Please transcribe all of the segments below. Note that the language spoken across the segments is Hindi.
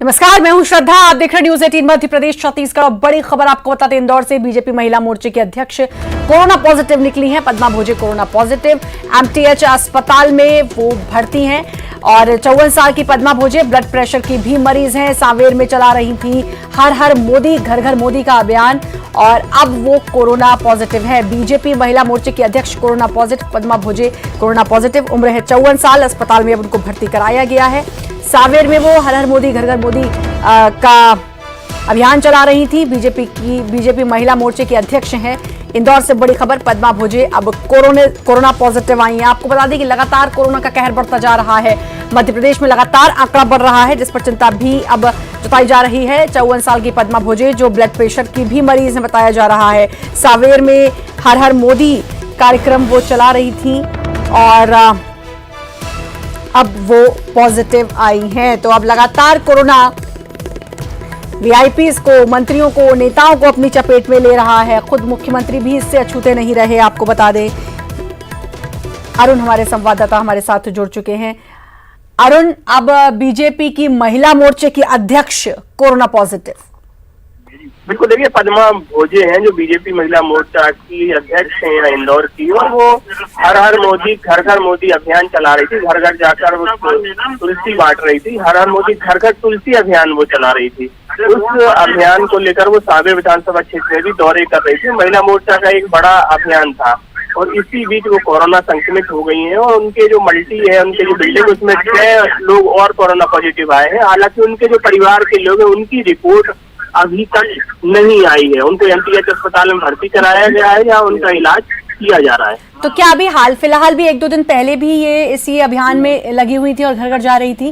नमस्कार, मैं हूं श्रद्धा। आप देख रहे न्यूज 18 मध्य प्रदेश छत्तीसगढ़। बड़ी खबर आपको बताते हैं, इंदौर से बीजेपी महिला मोर्चे की अध्यक्ष कोरोना पॉजिटिव निकली हैं। Padma Bhoje corona positive, MTH अस्पताल में वो भर्ती हैं। और 54 साल की पद्मा भोजे ब्लड प्रेशर की भी मरीज हैं। सांवेर में चला रही थी हर हर मोदी घर घर मोदी का अभियान और अब वो कोरोना पॉजिटिव है। बीजेपी महिला मोर्चे की अध्यक्ष corona positive, Padma Bhoje corona positive, उम्र है 54 साल। अस्पताल में अब उनको भर्ती कराया गया है। सांवेर में वो हर हर मोदी घर घर मोदी का अभियान चला रही थी। बीजेपी महिला मोर्चे की अध्यक्ष हैं। इंदौर से बड़ी खबर, पद्मा भोजे अब कोरोना पॉजिटिव आई हैं। आपको बता दें कि लगातार कोरोना का कहर बढ़ता जा रहा है। मध्य प्रदेश में लगातार आंकड़ा बढ़ रहा है, जिस पर चिंता भी अब जताई जा रही है। 54 साल की पद्मा भोजे जो ब्लड प्रेशर की भी मरीज है बताया जा रहा है। सांवेर में हर हर मोदी कार्यक्रम वो चला रही थी और अब वो पॉजिटिव आई हैं। तो अब लगातार कोरोना वीआईपीज को, मंत्रियों को, नेताओं को अपनी चपेट में ले रहा है। खुद मुख्यमंत्री भी इससे अछूते नहीं रहे। आपको बता दें, अरुण हमारे संवाददाता हमारे साथ जुड़ चुके हैं। अरुण, अब बीजेपी की महिला मोर्चे की अध्यक्ष कोरोना पॉजिटिव। बिल्कुल, देखिए पद्मा भोजे हैं जो बीजेपी महिला मोर्चा की अध्यक्ष हैं यहाँ इंदौर की, और वो हर हर मोदी घर घर मोदी अभियान चला रही थी। घर घर जाकर वो तुलसी बांट रही थी। हर हर मोदी घर घर तुलसी अभियान वो चला रही थी। उस अभियान को लेकर वो सांवेर विधानसभा क्षेत्र में भी दौरे कर रही थी। महिला मोर्चा का एक बड़ा अभियान था और इसी बीच वो कोरोना संक्रमित हो गई हैं और उनके जो मल्टी है, उनके जो बिल्डिंग, उसमें 6 लोग और कोरोना पॉजिटिव आए हैं। हालांकि उनके जो परिवार के लोग हैं उनकी रिपोर्ट अभी तक नहीं आई है। उनको एमटीएच अस्पताल में भर्ती कराया गया है या उनका इलाज किया जा रहा है। तो क्या अभी हाल फिलहाल भी 1-2 दिन पहले भी ये इसी अभियान में लगी हुई थी और घर घर जा रही थी?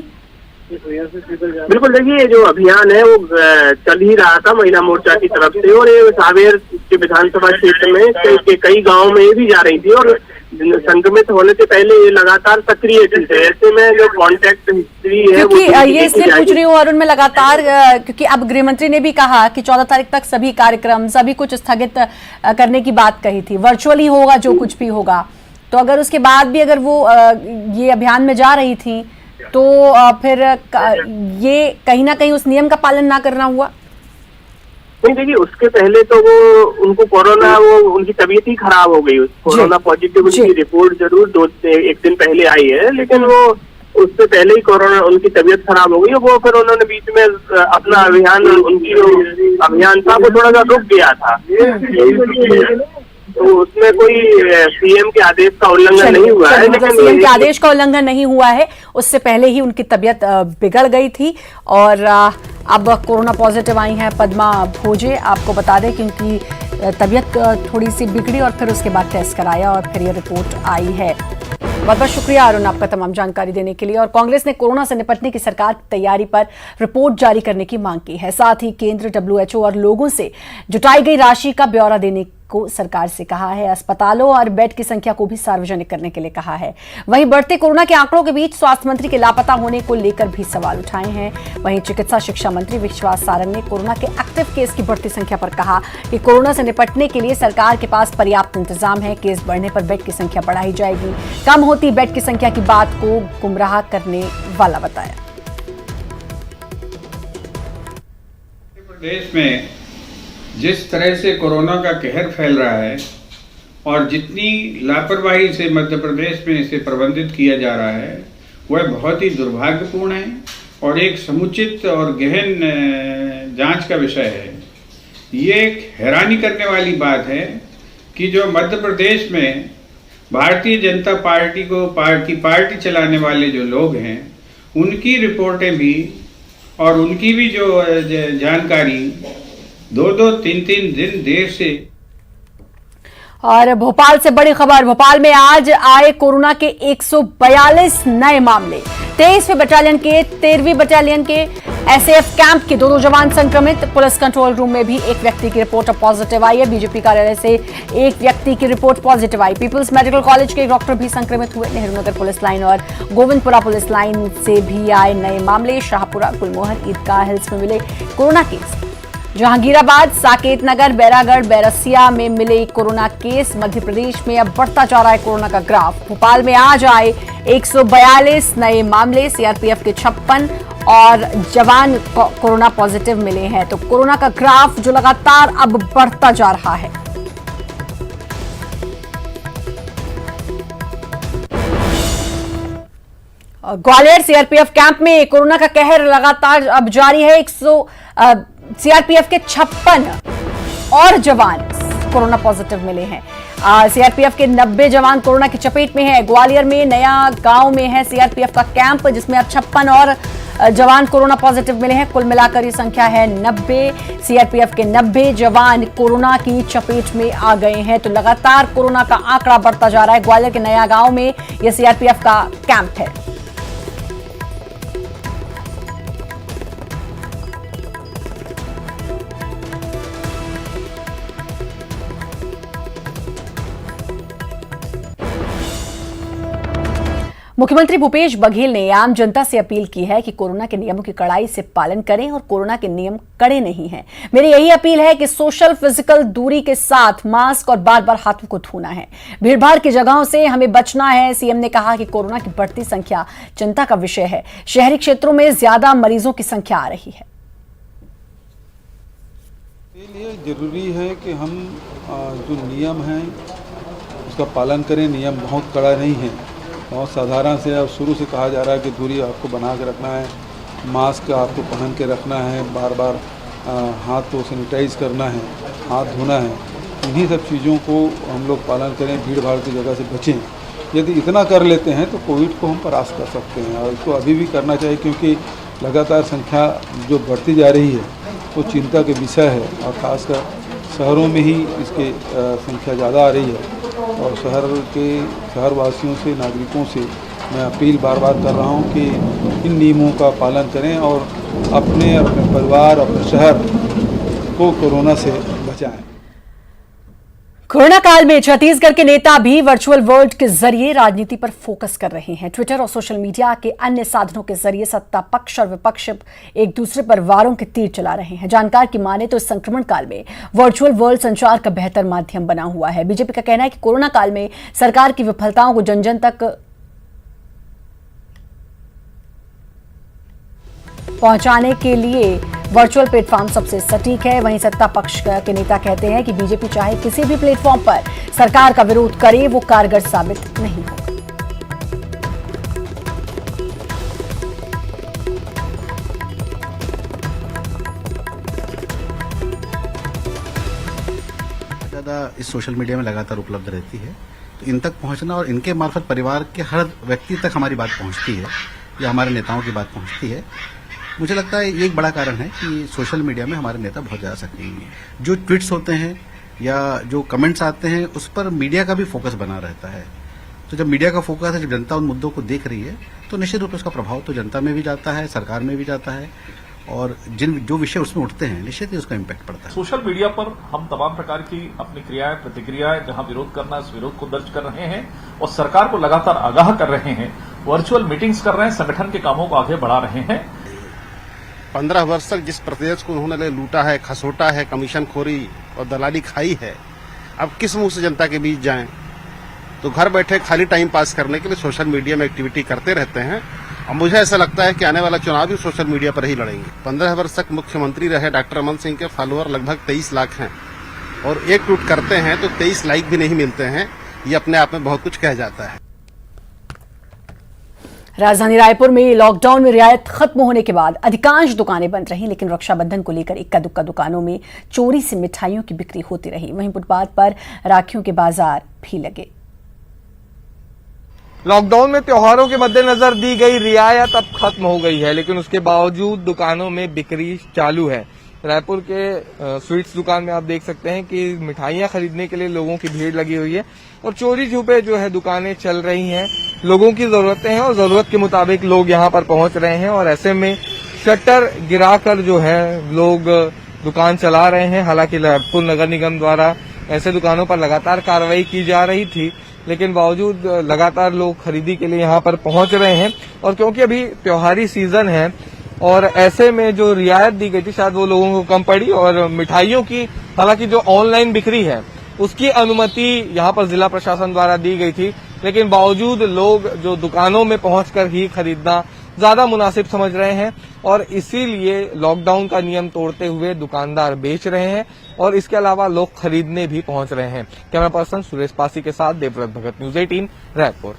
बिल्कुल, देखिए जो अभियान है वो चल ही रहा था महिला मोर्चा की तरफ से, और ये सांवेर के विधानसभा क्षेत्र में कई गाँव में भी जा रही थी और संक्रमित होने से पहले ये लगातार सक्रिय थी। ऐसे में जो कॉन्टेक्ट हिस्ट्री है, क्योंकि ये इसलिए पूछ रही हूँ अरुण, में लगातार क्योंकि अब गृह मंत्री ने भी कहा कि 14 तारीख तक सभी कार्यक्रम सभी कुछ स्थगित करने की बात कही थी। वर्चुअली होगा जो कुछ भी होगा। तो अगर उसके बाद भी अगर वो ये अभियान में जा रही थी तो फिर ये कहीं ना कहीं उस नियम का पालन ना करना हुआ। नहीं, देखिए उसके पहले तो वो उनको कोरोना, वो उनकी तबीयत ही खराब हो गई। कोरोना पॉजिटिव उनकी रिपोर्ट जरूर एक दिन पहले आई है, लेकिन वो उससे पहले ही कोरोना, उनकी तबीयत खराब हो गई। वो फिर उन्होंने बीच में अपना अभियान, उनकी जो अभियान था वो थोड़ा सा रुक गया था। तो उसमें कोई सीएम के आदेश का उल्लंघन नहीं हुआ है। मतलब सीएम के आदेश का उल्लंघन नहीं हुआ है, उससे पहले ही उनकी तबीयत बिगड़ गई थी और अब कोरोना पॉजिटिव आई हैं पद्मा भोजे। आपको बता दें क्योंकि तबीयत थोड़ी सी बिगड़ी और फिर उसके बाद टेस्ट कराया और फिर ये रिपोर्ट आई है। बहुत बहुत शुक्रिया अरुण आपका तमाम जानकारी देने के लिए। और कांग्रेस ने कोरोना से निपटने की सरकार की तैयारी पर रिपोर्ट जारी करने की मांग की है। साथ ही केंद्र, डब्ल्यूएचओ और लोगों से जुटाई गई राशि का ब्यौरा देने को सरकार से कहा है। अस्पतालों और बेड की संख्या को भी सार्वजनिक करने के लिए कहा है। वहीं बढ़ते कोरोना के आंकड़ों के बीच स्वास्थ्य मंत्री के लापता होने को लेकर भी सवाल उठाए हैं। वहीं चिकित्सा शिक्षा मंत्री विश्वास सारंग ने कोरोना के एक्टिव केस की बढ़ती संख्या पर कहा कि कोरोना से निपटने के लिए सरकार के पास पर्याप्त इंतजाम है। केस बढ़ने पर बेड की संख्या बढ़ाई जाएगी। कम होती बेड की संख्या की बात को गुमराह करने वाला बताया। प्रदेश में जिस तरह से कोरोना का कहर फैल रहा है और जितनी लापरवाही से मध्य प्रदेश में इसे प्रबंधित किया जा रहा है, वह बहुत ही दुर्भाग्यपूर्ण है और एक समुचित और गहन जांच का विषय है। ये एक हैरानी करने वाली बात है कि जो मध्य प्रदेश में भारतीय जनता पार्टी को पार्टी चलाने वाले जो लोग हैं, उनकी रिपोर्टें भी और उनकी भी जो जानकारी 2-2, 3-3 दिन देर से। और भोपाल से बड़ी खबर, भोपाल में आज आए कोरोना के 142 नए मामले। 23वीं बटालियन के 13वीं बटालियन के एसएएफ कैंप के 2 जवान संक्रमित। पुलिस कंट्रोल रूम में भी एक व्यक्ति की रिपोर्ट पॉजिटिव आई है। बीजेपी कार्यालय से एक व्यक्ति की रिपोर्ट पॉजिटिव आई। पीपल्स मेडिकल कॉलेज के एक डॉक्टर भी संक्रमित हुए। नेहरू नगर पुलिस लाइन और गोविंदपुरा पुलिस लाइन से भी आए नए मामले। शाहपुरा, गुलमोहर, ईदगाह हिल्स में मिले कोरोना केस। जहांगीराबाद, साकेत नगर, बैरागढ़, बैरसिया में मिले कोरोना केस। मध्य प्रदेश में अब बढ़ता जा रहा है कोरोना का ग्राफ। भोपाल में आज आए 142 नए मामले। सीआरपीएफ के 56 और जवान कोरोना पॉजिटिव मिले हैं। तो कोरोना का ग्राफ जो लगातार अब बढ़ता जा रहा है। ग्वालियर सीआरपीएफ कैंप में कोरोना का कहर लगातार अब जारी है। सीआरपीएफ के 56 और जवान कोरोना पॉजिटिव मिले हैं। सीआरपीएफ के 90 जवान कोरोना की चपेट में हैं। ग्वालियर में नया गांव में है सीआरपीएफ का कैंप, जिसमें अब 56 और जवान कोरोना पॉजिटिव मिले हैं। कुल मिलाकर ये संख्या है 90। सीआरपीएफ के 90 जवान कोरोना की चपेट में आ गए हैं। तो लगातार कोरोना का आंकड़ा बढ़ता जा रहा है। ग्वालियर के नया गांव में यह सीआरपीएफ का कैंप है। मुख्यमंत्री भूपेश बघेल ने आम जनता से अपील की है कि कोरोना के नियमों की कड़ाई से पालन करें और कोरोना के नियम कड़े नहीं हैं। मेरी यही अपील है कि सोशल फिजिकल दूरी के साथ मास्क और बार बार हाथों को धोना है। भीड़भाड़ की जगहों से हमें बचना है। सीएम ने कहा कि कोरोना की बढ़ती संख्या चिंता का विषय है। शहरी क्षेत्रों में ज्यादा मरीजों की संख्या आ रही है। इसके लिए जरूरी है कि हम जो नियम हैं उसका पालन करें। नियम बहुत कड़ा नहीं है, बहुत साधारण से। अब शुरू से कहा जा रहा है कि दूरी आपको बना के रखना है, मास्क आपको पहन के रखना है, बार बार हाथ को सैनिटाइज करना है, हाथ धोना है। इन्हीं सब चीज़ों को हम लोग पालन करें, भीड़ भाड़ की जगह से बचें। यदि इतना कर लेते हैं तो कोविड को हम परास्त कर सकते हैं, और इसको अभी भी करना चाहिए, क्योंकि लगातार संख्या जो बढ़ती जा रही है वो चिंता के विषय है। और ख़ासकर शहरों में ही इसकी संख्या ज़्यादा आ रही है। और शहरवासियों से, नागरिकों से मैं अपील बार बार कर रहा हूं कि इन नियमों का पालन करें और अपने परिवार, अपने शहर को कोरोना से बचाएं। कोरोना काल में छत्तीसगढ़ के नेता भी वर्चुअल वर्ल्ड के जरिए राजनीति पर फोकस कर रहे हैं। ट्विटर और सोशल मीडिया के अन्य साधनों के जरिए सत्ता पक्ष और विपक्ष एक दूसरे पर वारों के तीर चला रहे हैं। जानकार की माने तो इस संक्रमण काल में वर्चुअल वर्ल्ड संचार का बेहतर माध्यम बना हुआ है। बीजेपी का कहना है कि कोरोना काल में सरकार की विफलताओं को जन जन तक पहुंचाने के लिए वर्चुअल प्लेटफॉर्म सबसे सटीक है। वहीं सत्ता पक्ष के नेता कहते हैं कि बीजेपी चाहे किसी भी प्लेटफॉर्म पर सरकार का विरोध करे, वो कारगर साबित नहीं होगा। ज़्यादा इस सोशल मीडिया में लगातार उपलब्ध रहती है, तो इन तक पहुंचना और इनके मार्फत परिवार के हर व्यक्ति तक हमारी बात पहुंचती है या हमारे नेताओं की बात पहुंचती है। मुझे लगता है ये एक बड़ा कारण है कि सोशल मीडिया में हमारे नेता बहुत ज़्यादा सक्रिय हैं। जो ट्वीट्स होते हैं या जो कमेंट्स आते हैं उस पर मीडिया का भी फोकस बना रहता है। तो जब मीडिया का फोकस है, जब जनता उन मुद्दों को देख रही है, तो निश्चित रूप से उसका प्रभाव तो जनता में भी जाता है, सरकार में भी जाता है, और जो विषय उसमें उठते हैं निश्चित ही उसका इम्पैक्ट पड़ता है। सोशल मीडिया पर हम तमाम प्रकार की अपनी क्रियाएं, प्रतिक्रियाएं, जहां विरोध करना है उस विरोध को दर्ज कर रहे हैं और सरकार को लगातार आगाह कर रहे हैं। वर्चुअल मीटिंग्स कर रहे हैं, संगठन के कामों को आगे बढ़ा रहे हैं। 15 वर्ष तक जिस प्रदेश को उन्होंने लूटा है, खसोटा है, कमीशनखोरी और दलाली खाई है, अब किस मुंह से जनता के बीच जाएं? तो घर बैठे खाली टाइम पास करने के लिए सोशल मीडिया में एक्टिविटी करते रहते हैं। और मुझे ऐसा लगता है कि आने वाला चुनाव भी सोशल मीडिया पर ही लड़ेंगे। 15 वर्ष तक मुख्यमंत्री रहे डॉक्टर रमन सिंह के फॉलोअर लगभग 23 लाख हैं, और एक ट्वीट करते हैं तो 23 लाइक भी नहीं मिलते हैं। ये अपने आप में बहुत कुछ कह जाता है। राजधानी रायपुर में लॉकडाउन में रियायत खत्म होने के बाद अधिकांश दुकानें बंद रहीं, लेकिन रक्षाबंधन को लेकर इक्का दुक्का दुकानों में चोरी से मिठाइयों की बिक्री होती रही। वहीं फुटपाथ पर राखियों के बाजार भी लगे। लॉकडाउन में त्योहारों के मद्देनजर दी गई रियायत अब खत्म हो गई है, लेकिन उसके बावजूद दुकानों में बिक्री चालू है। रायपुर के स्वीट्स दुकान में आप देख सकते हैं कि मिठाइयां खरीदने के लिए लोगों की भीड़ लगी हुई है और चोरी छुपे जो है दुकानें चल रही हैं। लोगों की जरूरतें हैं और जरूरत के मुताबिक लोग यहां पर पहुंच रहे हैं, और ऐसे में शटर गिराकर जो है लोग दुकान चला रहे हैं। हालांकि रायपुर नगर निगम द्वारा ऐसे दुकानों पर लगातार कार्रवाई की जा रही थी, लेकिन बावजूद लगातार लोग खरीदी के लिए यहां पर पहुंच रहे हैं। और क्योंकि अभी त्योहारी सीजन है और ऐसे में जो रियायत दी गई थी शायद वो लोगों को कम पड़ी, और मिठाइयों की हालांकि जो ऑनलाइन बिक्री है उसकी अनुमति यहां पर जिला प्रशासन द्वारा दी गई थी, लेकिन बावजूद लोग जो दुकानों में पहुंचकर ही खरीदना ज्यादा मुनासिब समझ रहे हैं और इसीलिए लॉकडाउन का नियम तोड़ते हुए दुकानदार बेच रहे हैं और इसके अलावा लोग खरीदने भी पहुंच रहे हैं। कैमरा पर्सन सुरेश पासी के साथ देवव्रत भगत, न्यूज 18 रायपुर।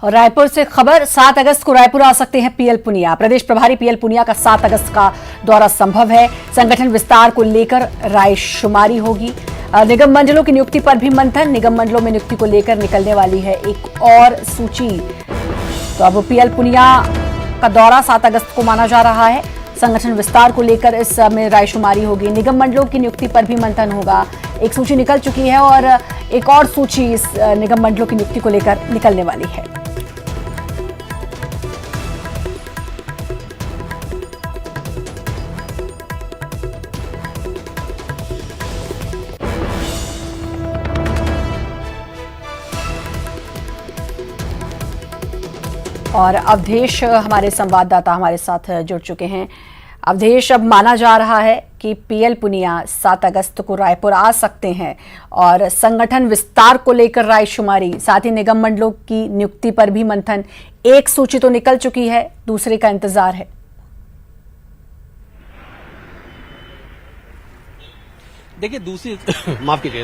और रायपुर से खबर, 7 अगस्त को रायपुर आ सकते हैं पीएल पुनिया। प्रदेश प्रभारी पीएल पुनिया का 7 अगस्त का दौरा संभव है। संगठन विस्तार को लेकर रायशुमारी होगी। निगम मंडलों की नियुक्ति पर भी मंथन। निगम मंडलों में नियुक्ति को लेकर निकलने वाली है एक और सूची। तो अब पीएल पुनिया का दौरा 7 अगस्त को माना जा रहा है। संगठन विस्तार को लेकर इस में रायशुमारी होगी। निगम मंडलों की नियुक्ति पर भी मंथन होगा। एक सूची निकल चुकी है और एक और सूची इस निगम मंडलों की नियुक्ति को लेकर निकलने वाली है। और अवधेश हमारे संवाददाता हमारे साथ जुड़ चुके हैं। अवधेश, अब माना जा रहा है कि पीएल पुनिया 7 अगस्त को रायपुर आ सकते हैं और संगठन विस्तार को लेकर रायशुमारी, साथ ही निगम मंडलों की नियुक्ति पर भी मंथन। एक सूची तो निकल चुकी है, दूसरे का इंतजार है। देखिए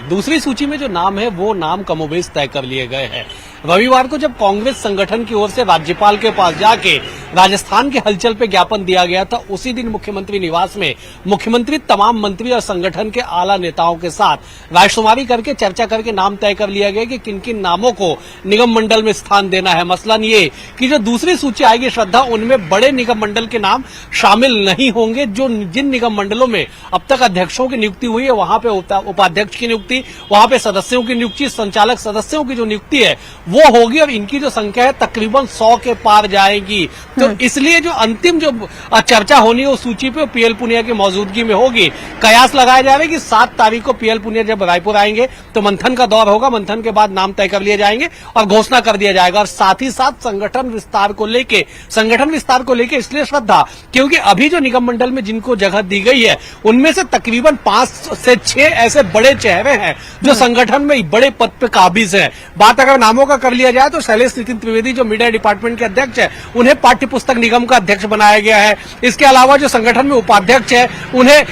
दूसरी सूची में जो नाम है वो नाम कमोबेश तय कर लिए गए हैं। रविवार को जब कांग्रेस संगठन की ओर से राज्यपाल के पास जाके राजस्थान के हलचल पे ज्ञापन दिया गया था, उसी दिन मुख्यमंत्री निवास में मुख्यमंत्री तमाम मंत्री और संगठन के आला नेताओं के साथ रायशुमारी करके चर्चा करके नाम तय कर लिया गया कि किन किन नामों को निगम मंडल में स्थान देना है। मसलन ये कि जो दूसरी सूची आएगी श्रद्धा, उनमें बड़े निगम मंडल के नाम शामिल नहीं होंगे। जो जिन निगम मंडलों में अब तक अध्यक्षों की नियुक्ति हुई है वहां पे उपाध्यक्ष की नियुक्ति, वहां पे सदस्यों की नियुक्ति, संचालक सदस्यों की जो नियुक्ति है वो होगी और इनकी जो संख्या है तकरीबन 100 के पार जाएगी। तो इसलिए जो अंतिम जो चर्चा होनी है उस सूची पे पीएल पुनिया की मौजूदगी में होगी। कयास लगाया जा रहा है कि 7 तारीख को पीएल पुनिया जब रायपुर आएंगे तो मंथन का दौर होगा। मंथन के बाद नाम तय कर लिए जाएंगे और घोषणा कर दिया जाएगा। और साथ ही साथ संगठन विस्तार को लेके इसलिए श्रद्धा, क्योंकि अभी जो निगम मंडल में जिनको जगह दी गई है उनमें से तकरीबन 5 से 6 ऐसे बड़े चेहरे हैं जो संगठन में बड़े पद पे काबिज हैं। बात अगर नामों का कर लिया जाए तो शैलेश नितिन त्रिवेदी जो मीडिया डिपार्टमेंट के अध्यक्ष है उन्हें पाठ्य पुस्तक निगम का अध्यक्ष बनाया गया है। इसके अलावा जो संगठन में उपाध्यक्ष है उन्हें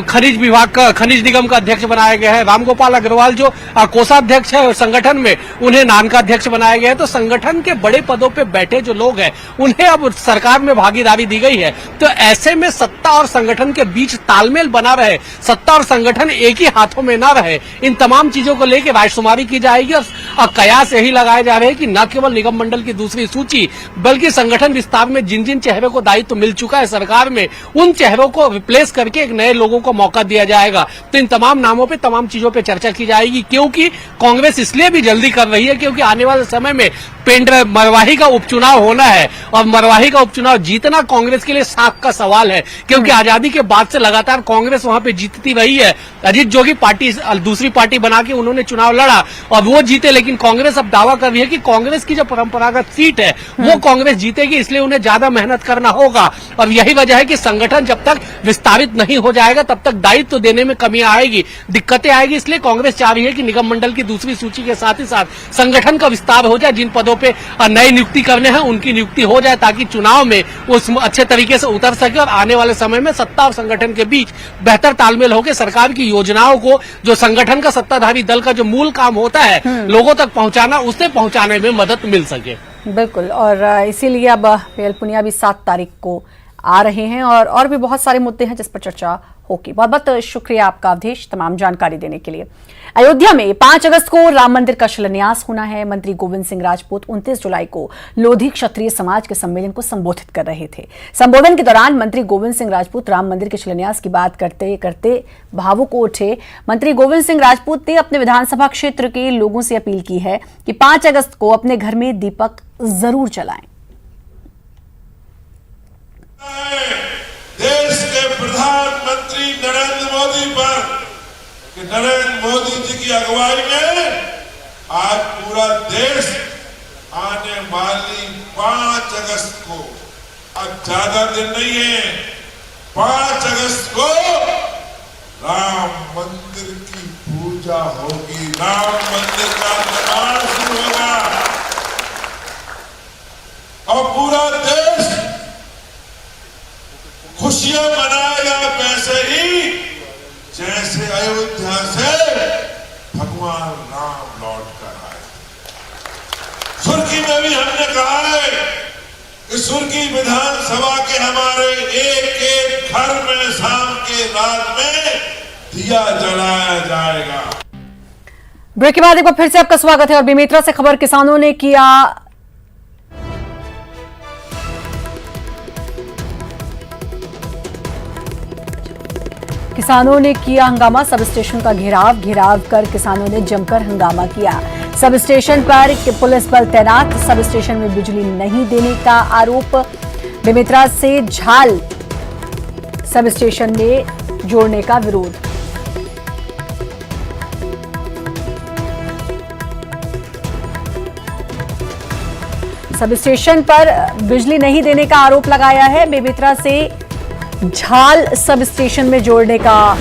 खनिज निगम का अध्यक्ष बनाया गया है। रामगोपाल अग्रवाल जो कोषाध्यक्ष है संगठन में, उन्हें नान का अध्यक्ष बनाया गया है। तो संगठन के बड़े पदों पे बैठे जो लोग हैं उन्हें अब सरकार में भागीदारी दी गई है। तो ऐसे में सत्ता और संगठन के बीच तालमेल बना रहे, सत्ता और संगठन एक ही हाथों में न रहे, इन तमाम चीजों को लेकर रायशुमारी की जाएगी। और कयास यही लगाए जा रहे हैं कि न केवल निगम मंडल की दूसरी सूची बल्कि संगठन विस्तार में जिन जिन चेहरों को दायित्व मिल चुका है सरकार में, उन चेहरों को रिप्लेस करके एक नए लोगों को मौका दिया जाएगा। तो इन तमाम नामों पे, तमाम चीजों पे चर्चा की जाएगी। क्योंकि कांग्रेस इसलिए भी जल्दी कर रही है क्योंकि आने वाले समय में मरवाही का उपचुनाव होना है और मरवाही का उपचुनाव जीतना कांग्रेस के लिए साख का सवाल है। क्योंकि आजादी के बाद से लगातार कांग्रेस वहां पे जीतती रही है। अजीत जोगी पार्टी दूसरी पार्टी बना के उन्होंने चुनाव लड़ा और वो जीते, लेकिन कांग्रेस अब दावा कर रही है कि कांग्रेस की जो परंपरागत सीट है वो कांग्रेस जीतेगी, इसलिए उन्हें ज्यादा मेहनत करना होगा। और यही वजह है कि संगठन जब तक विस्तारित नहीं हो जाएगा तब तक दायित्व देने में कमी आएगी, दिक्कतें आएगी। इसलिए कांग्रेस चाह रही है कि निगम मंडल की दूसरी सूची के साथ ही साथ संगठन का विस्तार हो जाए। जिन पदों पे नई नियुक्ति करने हैं उनकी नियुक्ति हो जाए ताकि चुनाव में उस अच्छे तरीके से उतर सके और आने वाले समय में सत्ता और संगठन के बीच बेहतर तालमेल होकर सरकार की योजनाओं को, जो संगठन का सत्ताधारी दल का जो मूल काम होता है लोगों तक पहुंचाना, उसे पहुंचाने में मदद मिल सके। बिल्कुल, और इसीलिए अब पीएल पुनिया भी 7 तारीख को आ रहे हैं और भी बहुत सारे मुद्दे हैं जिस पर चर्चा होगी। बहुत बहुत शुक्रिया आपका अवधेश, तमाम जानकारी देने के लिए। अयोध्या में 5 अगस्त को राम मंदिर का शिलान्यास होना है। मंत्री गोविंद सिंह राजपूत 29 जुलाई को लोधी क्षत्रिय समाज के सम्मेलन को संबोधित कर रहे थे। संबोधन के दौरान मंत्री गोविंद सिंह राजपूत राम मंदिर के शिलान्यास की बात करते करते भावुक हो उठे। मंत्री गोविंद सिंह राजपूत ने अपने विधानसभा क्षेत्र के लोगों से अपील की है कि 5 अगस्त को अपने घर में दीपक जरूर जलाएं। देश के प्रधानमंत्री नरेंद्र मोदी पर, कि नरेंद्र मोदी जी की अगुवाई में आज पूरा देश आने वाली 5 अगस्त को, अब ज्यादा दिन नहीं है, 5 अगस्त को राम मंदिर की पूजा होगी, राम मंदिर का निर्माण शुरू होगा। और पूरा देश खुशियां मनाएगा वैसे ही जैसे अयोध्या से भगवान राम लौट कर आए। सुर्खी में भी हमने कहा है कि सुर्खी विधानसभा के हमारे एक एक घर में शाम के रात में दिया जलाया जाएगा। ब्रेक के बाद एक बार फिर से आपका स्वागत है और बेमेतरा से खबर किसानों ने किया हंगामा। सब स्टेशन का घेराव कर किसानों ने जमकर हंगामा किया। सब स्टेशन पर पुलिस बल तैनात, सब स्टेशन में बिजली नहीं देने का आरोप। बेमेतरा से झाल सब स्टेशन में जोड़ने का विरोध। सब स्टेशन पर बिजली नहीं देने का आरोप लगाया है। बेमेतरा से झाल सब स्टेशन में जोड़ने का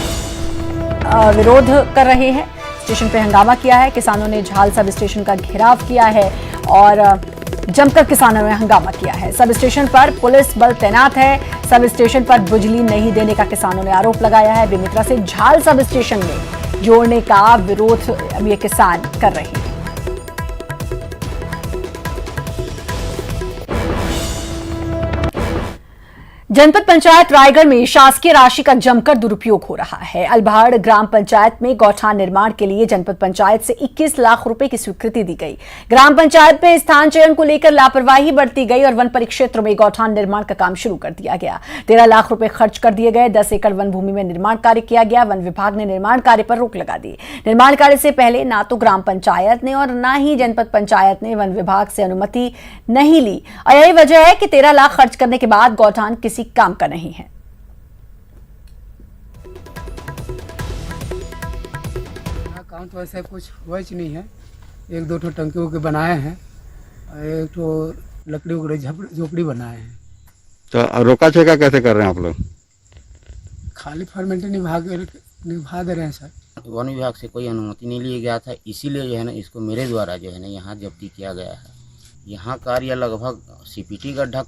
विरोध कर रहे हैं। स्टेशन पे हंगामा किया है। किसानों ने झाल सब स्टेशन का घेराव किया है और जमकर किसानों ने हंगामा किया है। सब स्टेशन पर पुलिस बल तैनात है। सब स्टेशन पर बिजली नहीं देने का किसानों ने आरोप लगाया है। बेमेतरा से झाल सब स्टेशन में जोड़ने का विरोध अब ये किसान कर रहे हैं। जनपद पंचायत रायगढ़ में शासकीय राशि का जमकर दुरुपयोग हो रहा है। अलभाड़ ग्राम पंचायत में गौठान निर्माण के लिए जनपद पंचायत से 21 लाख रुपए की स्वीकृति दी गई। ग्राम पंचायत में स्थान चयन को लेकर लापरवाही बरती गई और वन परिक्षेत्र में गौठान निर्माण का काम शुरू कर दिया गया। 13 लाख रुपए खर्च कर दिए गए। 10 एकड़ वन भूमि में निर्माण कार्य किया गया। वन विभाग ने निर्माण कार्य पर रोक लगा दी। निर्माण कार्य से पहले ना तो ग्राम पंचायत ने और ना ही जनपद पंचायत ने वन विभाग से अनुमति नहीं ली और यही वजह है कि 13 लाख खर्च करने के बाद गौठान किसी काम का नहीं है। काम तो ऐसा कुछ हुआ ही नहीं है। 1-2 ठो टंकी के बनाए हैं, एक तो लकड़ियों की झोपड़ी बनाए हैं। तो रोका छेका कैसे कर रहे हैं आप लोग? खाली फॉर्मेलिटी निभा दे रहे हैं सर। वन विभाग से कोई अनुमति नहीं लिया गया था, इसीलिए जो है ना इसको मेरे द्वारा जो है ना यहाँ जब्ती किया गया है। यहाँ कार्य लगभग सीपीटी गड्ढा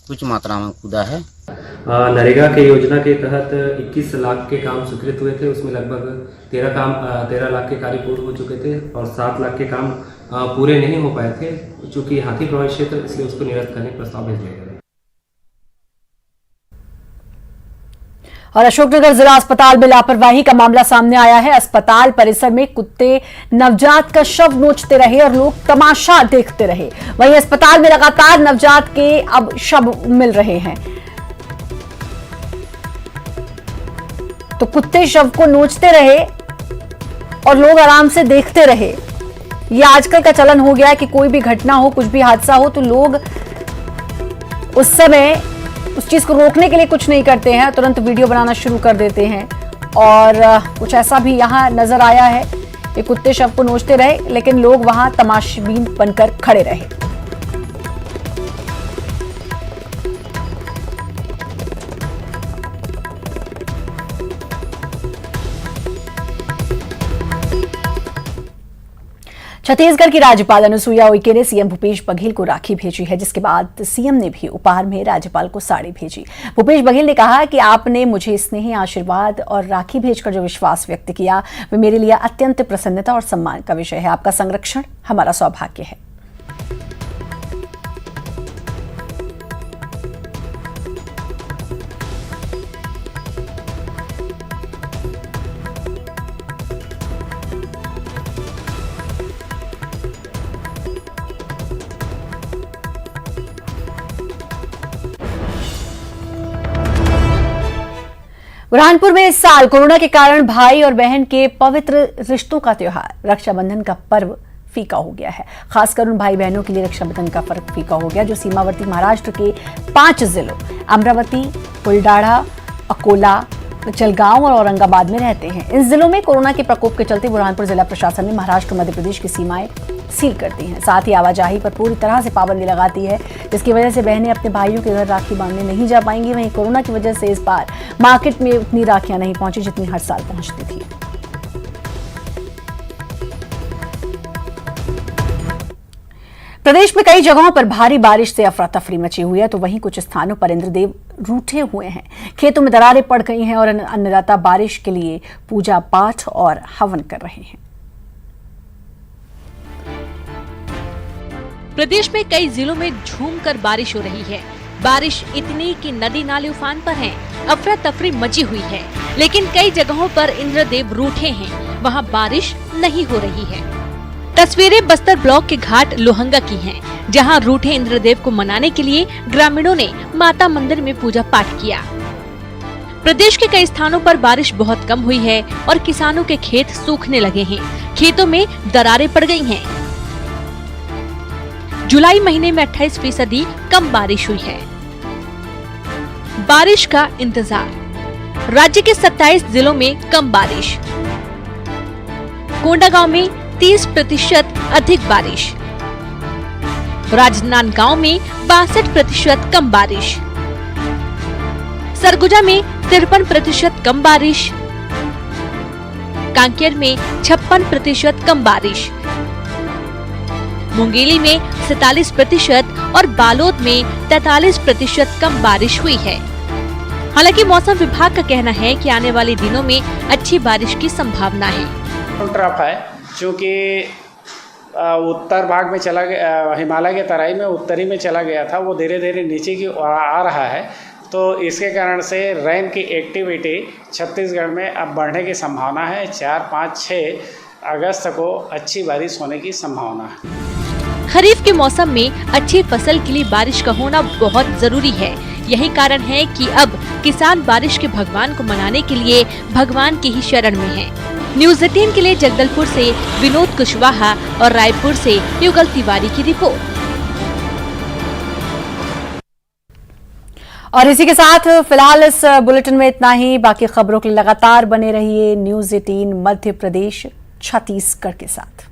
कुछ मात्रा में खुदा है। नरेगा के योजना के तहत 21 लाख के काम स्वीकृत हुए थे। उसमें लगभग 13 लाख के कार्य पूर्ण हो चुके थे और 7 लाख के काम पूरे नहीं हो पाए थे। चूंकि हाथी प्रभावित क्षेत्र, इसलिए उसको निरस्त करने का प्रस्ताव भेज दिया गया। और अशोकनगर जिला अस्पताल में लापरवाही का मामला सामने आया है। अस्पताल परिसर में कुत्ते नवजात का शव नोचते रहे और लोग तमाशा देखते रहे। वहीं अस्पताल में लगातार नवजात के अब शव मिल रहे हैं, तो कुत्ते शव को नोचते रहे और लोग आराम से देखते रहे। ये आजकल का चलन हो गया है कि कोई भी घटना हो, कुछ भी हादसा हो, तो लोग उस समय उस चीज को रोकने के लिए कुछ नहीं करते हैं, तुरंत वीडियो बनाना शुरू कर देते हैं। और कुछ ऐसा भी यहां नजर आया है कि कुत्ते शव को नोचते रहे लेकिन लोग वहां तमाशबीन बनकर खड़े रहे। छत्तीसगढ़ की राज्यपाल अनुसुईया उइके ने सीएम भूपेश बघेल को राखी भेजी है, जिसके बाद सीएम ने भी उपहार में राज्यपाल को साड़ी भेजी। भूपेश बघेल ने कहा कि आपने मुझे स्नेह, आशीर्वाद और राखी भेजकर जो विश्वास व्यक्त किया वह मेरे लिए अत्यंत प्रसन्नता और सम्मान का विषय है। आपका संरक्षण हमारा सौभाग्य है। बुरहानपुर में इस साल कोरोना के कारण भाई और बहन के पवित्र रिश्तों का त्योहार रक्षाबंधन का पर्व फीका हो गया है। खासकर उन भाई बहनों के लिए रक्षाबंधन का पर्व फीका हो गया जो सीमावर्ती महाराष्ट्र के 5 जिलों अमरावती, बुलडाड़ा, अकोला, जलगांव और औरंगाबाद में रहते हैं। इन जिलों में कोरोना के प्रकोप के चलते बुरहानपुर जिला प्रशासन ने महाराष्ट्र मध्य प्रदेश की सीमाएं सील कर दी हैं। साथ ही आवाजाही पर पूरी तरह से पाबंदी लगाती है, जिसकी वजह से बहनें अपने भाइयों के घर राखी बांधने नहीं जा पाएंगी। वहीं कोरोना की वजह से इस बार मार्केट में उतनी राखियां नहीं पहुंची जितनी हर साल पहुंचती थी। प्रदेश में कई जगहों पर भारी बारिश से अफरा तफरी मची हुई है, तो वहीं कुछ स्थानों पर इंद्रदेव रूठे हुए हैं। खेतों में दरारें पड़ गई हैं और अन्नदाता बारिश के लिए पूजा पाठ और हवन कर रहे हैं। प्रदेश में कई जिलों में झूमकर बारिश हो रही है। बारिश इतनी कि नदी नाले उफान पर हैं, अफरा तफरी मची हुई है। लेकिन कई जगहों पर इंद्रदेव रूठे हैं, वहां बारिश नहीं हो रही है। तस्वीरें बस्तर ब्लॉक के घाट लोहंगा की हैं, जहां रूठे इंद्रदेव को मनाने के लिए ग्रामीणों ने माता मंदिर में पूजा पाठ किया। प्रदेश के कई स्थानों पर बारिश बहुत कम हुई है और किसानों के खेत सूखने लगे हैं। खेतों में दरारें पड़ गई हैं। जुलाई महीने में 28% कम बारिश हुई है। बारिश का इंतजार। राज्य के 27 जिलों में कम बारिश। कोंडागांव में 30% अधिक बारिश। राजनांदगांव में 62% कम बारिश। सरगुजा में 53% कम बारिश। कांकेर में 56% कम बारिश। मुंगेली में 47% और बालोद में 43% कम बारिश हुई है। हालांकि मौसम विभाग का कहना है कि आने वाले दिनों में अच्छी बारिश की संभावना है। ट्रफ है क्योंकि उत्तर भाग में चला गया, हिमालय के तराई में उत्तरी में चला गया था, वो धीरे धीरे नीचे की आ रहा है। तो इसके कारण से रेन की एक्टिविटी छत्तीसगढ़ में अब बढ़ने की संभावना है। 4, 5, 6 अगस्त को अच्छी बारिश होने की संभावना है। खरीफ के मौसम में अच्छी फसल के लिए बारिश का होना बहुत जरूरी है। यही कारण है कि अब किसान बारिश के भगवान को मनाने के लिए भगवान की ही शरण में हैं। न्यूज़ 18 के लिए जगदलपुर से विनोद कुशवाहा और रायपुर से युगल तिवारी की रिपोर्ट। और इसी के साथ फिलहाल इस बुलेटिन में इतना ही। बाकी खबरों के लिए लगातार बने रहिए न्यूज़ 18 मध्य प्रदेश छत्तीसगढ़ के साथ।